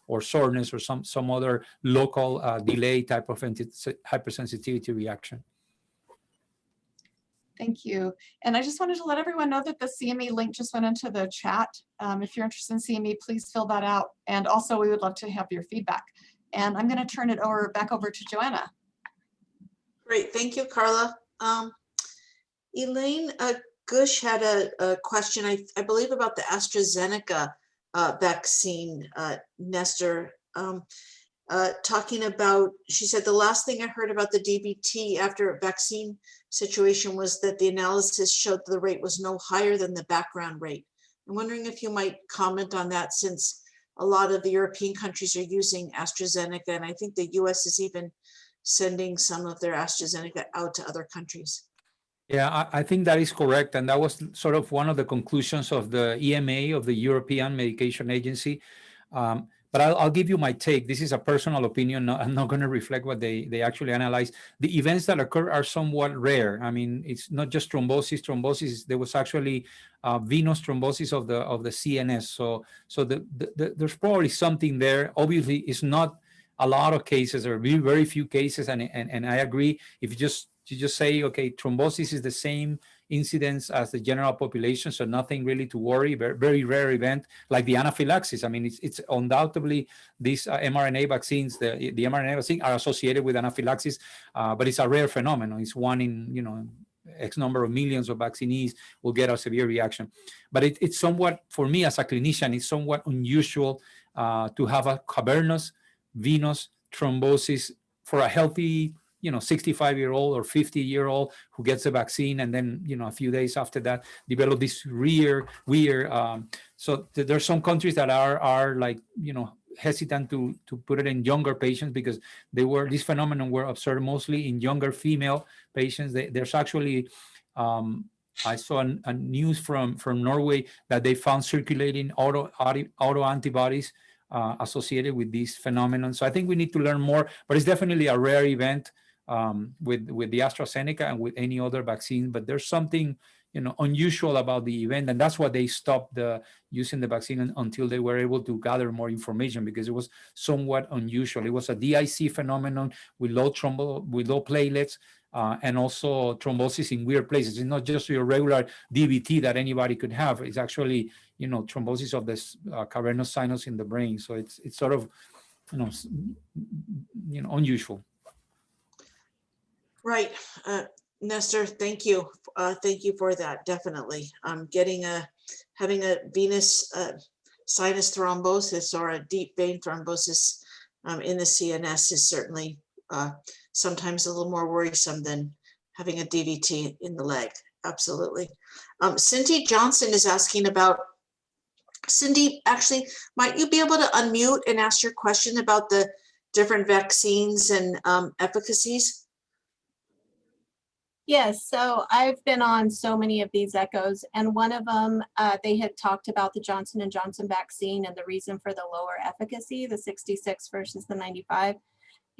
or soreness or some other local delay type of hypersensitivity reaction. Thank you. And I just wanted to let everyone know that the CME link just went into the chat. If you're interested in CME, please fill that out. And also we would love to have your feedback. And I'm going to turn it back over to Joanna. Great, thank you, Carla. Elaine Gush had a question, I believe, about the AstraZeneca vaccine, Nestor. Talking about, she said, the last thing I heard about the DVT after vaccine situation was that the analysis showed the rate was no higher than the background rate. I'm wondering if you might comment on that, since a lot of the European countries are using AstraZeneca, and I think the US is even sending some of their AstraZeneca out to other countries. Yeah, I think that is correct. And that was sort of one of the conclusions of the EMA, of the European Medication Agency. But I'll give you my take. This is a personal opinion. I'm not going to reflect what they actually analyze. The events that occur are somewhat rare. I mean, it's not just thrombosis. Thrombosis, there was actually venous thrombosis of the CNS. So there's probably something there. Obviously, it's not a lot of cases. There are very few cases. And I agree. If you just say, okay, thrombosis is the same incidence as the general population, so nothing really to worry. Very rare event, like the anaphylaxis. I mean, it's undoubtedly these mRNA vaccines, the mRNA vaccine are associated with anaphylaxis, but it's a rare phenomenon. It's one in X number of millions of vaccinees will get a severe reaction. But it's somewhat, for me as a clinician, it's somewhat unusual to have a cavernous venous thrombosis for a healthy 65-year-old or 50-year-old who gets the vaccine, and then a few days after that develop this weird. So there's some countries that are like hesitant to put it in younger patients because this phenomenon were observed mostly in younger female patients. There's actually I saw a news from Norway that they found circulating auto antibodies associated with this phenomenon. So I think we need to learn more, but it's definitely a rare event with the AstraZeneca and with any other vaccine. But there's something unusual about the event, and that's why they stopped using the vaccine until they were able to gather more information, because it was somewhat unusual. It was a DIC phenomenon with low platelets. And also thrombosis in weird places. It's not just your regular DVT that anybody could have. It's actually, thrombosis of this cavernous sinus in the brain. So it's sort of, unusual. Right. Nestor, thank you. Thank you for that. Definitely. Having a venous sinus thrombosis or a deep vein thrombosis in the CNS is certainly sometimes a little more worrisome than having a DVT in the leg. Absolutely. Cindy Johnson is asking about, Cindy, actually, might you be able to unmute and ask your question about the different vaccines and efficacies? Yes, so I've been on so many of these echoes, and one of them, they had talked about the Johnson & Johnson vaccine and the reason for the lower efficacy, the 66 versus the 95.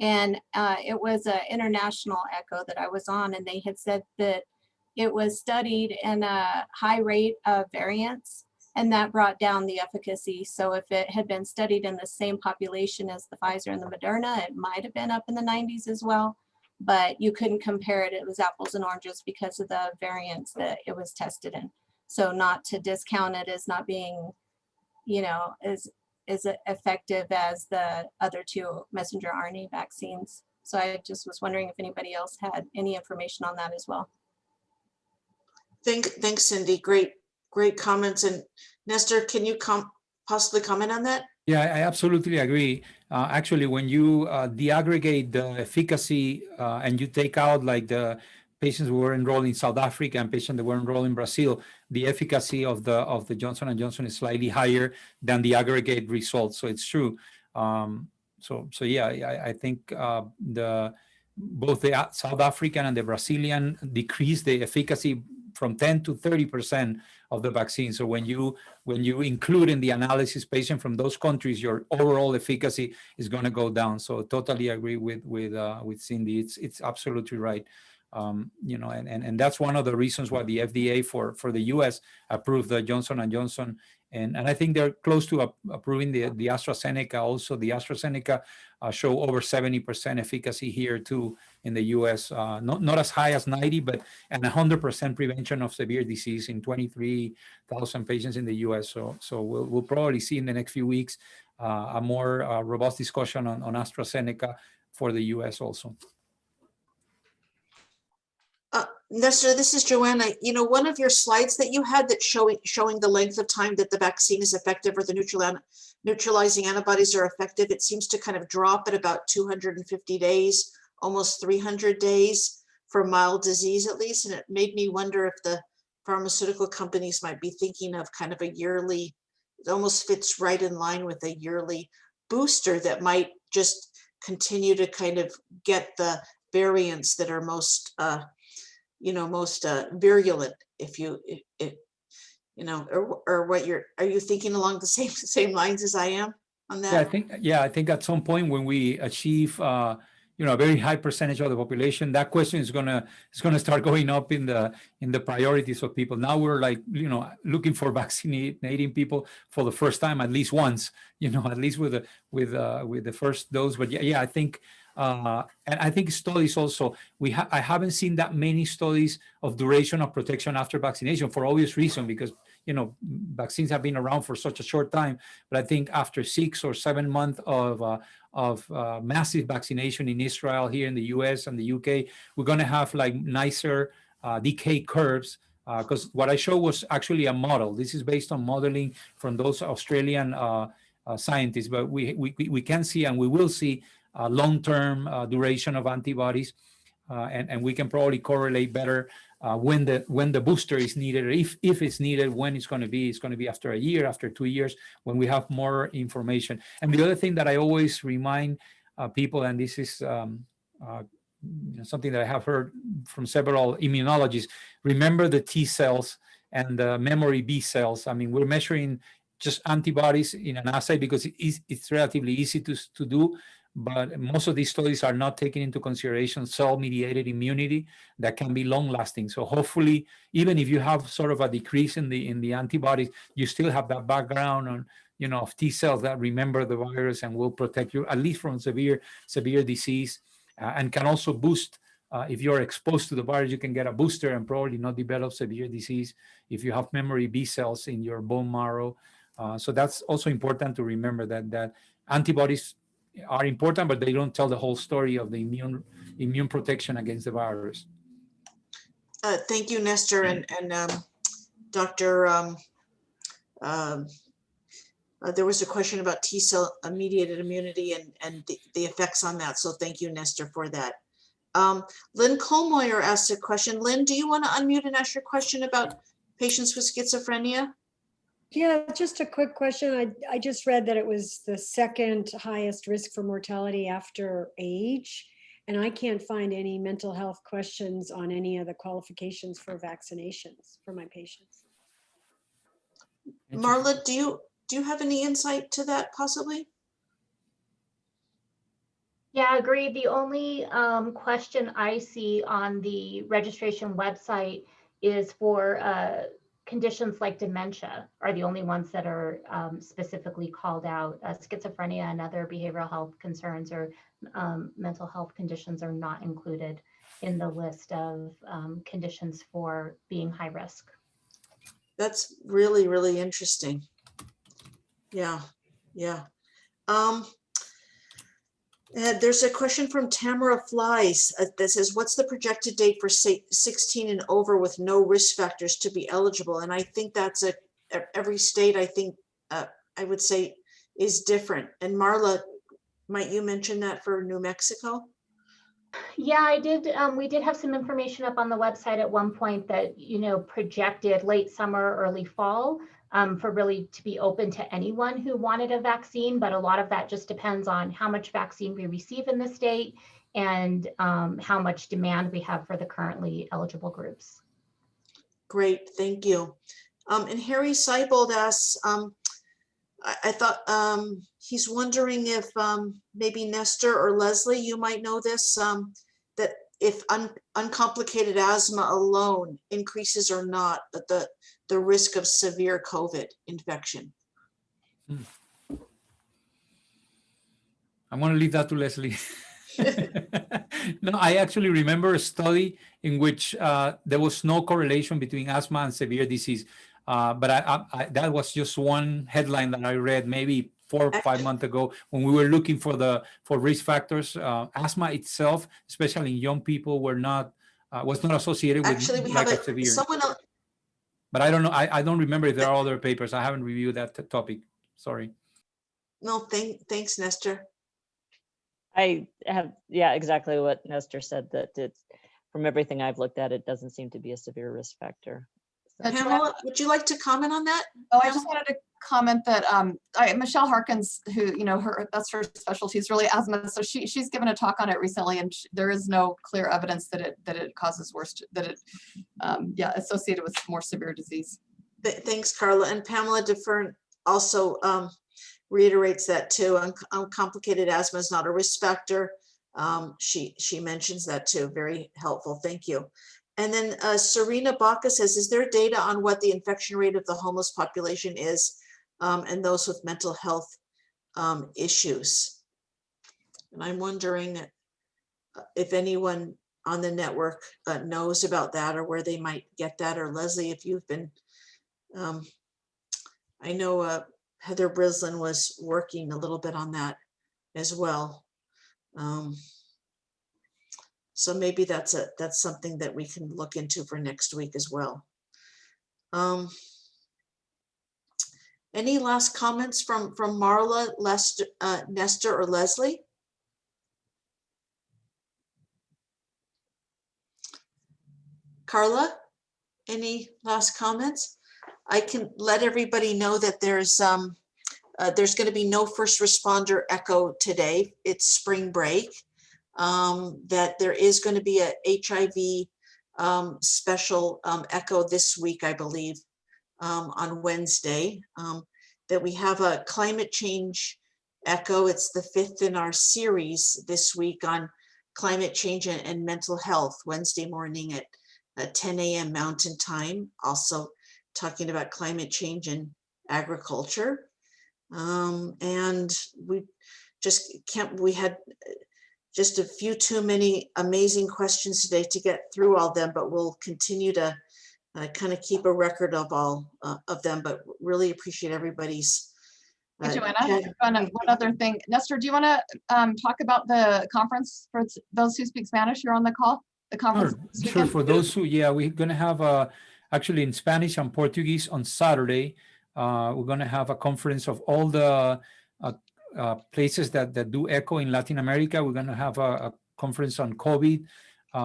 And it was an international echo that I was on, and they had said that it was studied in a high rate of variants, and that brought down the efficacy. So if it had been studied in the same population as the Pfizer and the Moderna, it might have been up in the 90s as well, but you couldn't compare it. It was apples and oranges because of the variants that it was tested in. So not to discount it as not being, as as effective as the other two messenger RNA vaccines. So I just was wondering if anybody else had any information on that as well. Thanks, Cindy. Great comments. And Nestor, can you possibly comment on that? Yeah, I absolutely agree. Actually, when you deaggregate the efficacy and you take out like the patients who were enrolled in South Africa and patients that were enrolled in Brazil, the efficacy of the Johnson & Johnson is slightly higher than the aggregate results. So it's true. So yeah, I think both the South African and the Brazilian decreased the efficacy from 10 to 30% of the vaccine. So when you include in the analysis patient from those countries, your overall efficacy is going to go down. So totally agree with Cindy. It's absolutely right. And that's one of the reasons why the FDA for the US approved the Johnson & Johnson. And I think they're close to approving the AstraZeneca also. The AstraZeneca show over 70% efficacy here too in the US, not as high as 90, but and 100% prevention of severe disease in 23,000 patients in the US. So we'll probably see in the next few weeks a more robust discussion on AstraZeneca for the US also. Nestor, this is Joanna. One of your slides that you had that showing the length of time that the vaccine is effective or the neutralizing antibodies are effective, it seems to kind of drop at about 250 days, almost 300 days for mild disease at least. And it made me wonder if the pharmaceutical companies might be thinking of kind of a yearly, it almost fits right in line with a yearly booster that might just continue to kind of get the variants that are most virulent, or what are you thinking along the same lines as I am on that? I think at some point when we achieve a very high percentage of the population, that question is gonna start going up in the priorities of people. Now we're like looking for vaccinating people for the first time at least once, at least with the first dose. But yeah, I think. And I think studies also, I haven't seen that many studies of duration of protection after vaccination for obvious reason, because vaccines have been around for such a short time. But I think after 6 or 7 months of massive vaccination in Israel, here in the US and the UK, we're going to have like nicer decay curves. Because what I showed was actually a model. This is based on modeling from those Australian scientists, but we can see and we will see long-term duration of antibodies, and we can probably correlate better when the booster is needed, or if it's needed, when it's going to be. It's going to be after a year, after 2 years, when we have more information. And the other thing that I always remind people, and this is something that I have heard from several immunologists, remember the T cells and the memory B cells. I mean, we're measuring just antibodies in an assay because it's relatively easy to do. But most of these studies are not taking into consideration cell-mediated immunity that can be long-lasting. So hopefully, even if you have sort of a decrease in the antibodies, you still have that background on of T cells that remember the virus and will protect you at least from severe disease, and can also boost. If you're exposed to the virus, you can get a booster and probably not develop severe disease if you have memory B cells in your bone marrow. So that's also important to remember that antibodies are important, but they don't tell the whole story of the immune protection against the virus. Thank you, Nestor and Dr. There was a question about T cell mediated immunity and the effects on that. So thank you, Nestor, for that. Lynn Colmoyer asked a question. Lynn, do you want to unmute and ask your question about patients with schizophrenia? Yeah, just a quick question. I just read that it was the second highest risk for mortality after age, and I can't find any mental health questions on any of the qualifications for vaccinations for my patients. Marla, do you have any insight to that possibly? Yeah, agreed. The only question I see on the registration website is for conditions like dementia are the only ones that are specifically called out. Schizophrenia and other behavioral health concerns or mental health conditions are not included in the list of conditions for being high risk. That's really, really interesting. Yeah. Yeah. There's a question from Tamara Flies that says, what's the projected date for 16 and over with no risk factors to be eligible? And I think that's every state, I think, I would say is different. And Marla, might you mention that for New Mexico? Yeah, I did. We did have some information up on the website at one point that, projected late summer, early fall for really to be open to anyone who wanted a vaccine. But a lot of that just depends on how much vaccine we receive in the state and how much demand we have for the currently eligible groups. Great, thank you. And Harry Seibold asks, I thought he's wondering if maybe Nestor or Leslie, you might know this, that if uncomplicated asthma alone increases or not the risk of severe COVID infection. I'm going to leave that to Leslie. No, I actually remember a study in which there was no correlation between asthma and severe disease. But I that was just one headline that I read maybe 4 or 5 months ago when we were looking for risk factors. Asthma itself, especially in young people, was not associated with Actually, we like have a severe. someone else. But I don't know. I don't remember if there are other papers. I haven't reviewed that topic. Sorry. No, thanks, Nestor. I have, yeah, exactly what Nestor said, that it's, from everything I've looked at, it doesn't seem to be a severe risk factor. So- Pamela, would you like to comment on that? Oh, I just wanted to comment that Michelle Harkins, who, that's her specialty, is really asthma. So she's given a talk on it recently, and there is no clear evidence that it causes worse, associated with more severe disease. Thanks, Carla. And Pamela Defern also reiterates that too. Uncomplicated asthma is not a risk factor. She mentions that too. Very helpful. Thank you. And then Serena Baca says, is there data on what the infection rate of the homeless population is and those with mental health issues? And I'm wondering if anyone on the network knows about that or where they might get that, or Leslie, if you've been, I know Heather Brislin was working a little bit on that as well. So maybe that's something that we can look into for next week as well. Any last comments from Marla, Lester, Nestor, or Leslie? Carla, any last comments? I can let everybody know that there's going to be no first responder echo today. It's spring break. That there is going to be a HIV special echo this week, I believe, on Wednesday. That we have a climate change echo. It's the 5th in our series this week on climate change and mental health, Wednesday morning at 10 a.m. Mountain Time, also talking about climate change and agriculture. And we had just a few too many amazing questions today to get through all them, but we'll continue to kind of keep a record of all of them, but really appreciate everybody's. Hey, Joanna, one other thing. Nestor, do you want to talk about the conference for those who speak Spanish? You're on the call, the conference. Sure. For those who, we're going to have actually in Spanish and Portuguese on Saturday. We're going to have a conference of all the places that do echo in Latin America. We're going to have a conference on COVID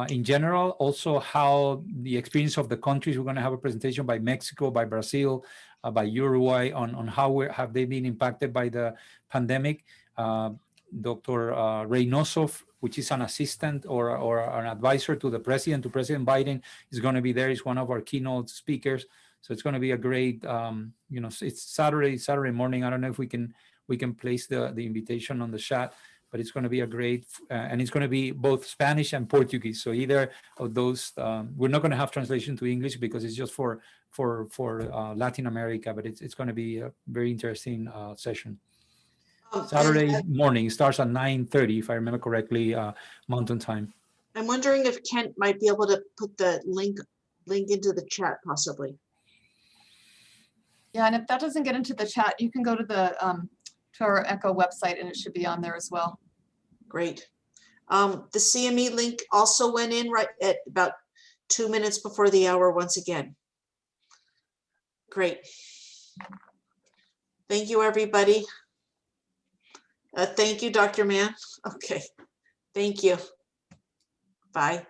in general, also how the experience of the countries. We're going to have a presentation by Mexico, by Brazil, by Uruguay on how have they been impacted by the pandemic. Dr. Reynoso, which is an assistant or an advisor to President Biden, is going to be there. He's one of our keynote speakers. So it's going to be a great, it's Saturday morning. I don't know if we can place the invitation on the chat, but it's going to be a great, and it's going to be both Spanish and Portuguese. So either of those, we're not going to have translation to English because it's just for Latin America, but it's going to be a very interesting session. Saturday morning, it starts at 9:30, if I remember correctly, Mountain Time. I'm wondering if Kent might be able to put the link into the chat possibly. Yeah, and if that doesn't get into the chat, you can go to the to our Echo website, and it should be on there as well. Great. The CME link also went in right at about 2 minutes before the hour once again. Great. Thank you, everybody. Thank you, Dr. Mann. Okay. Thank you. Bye.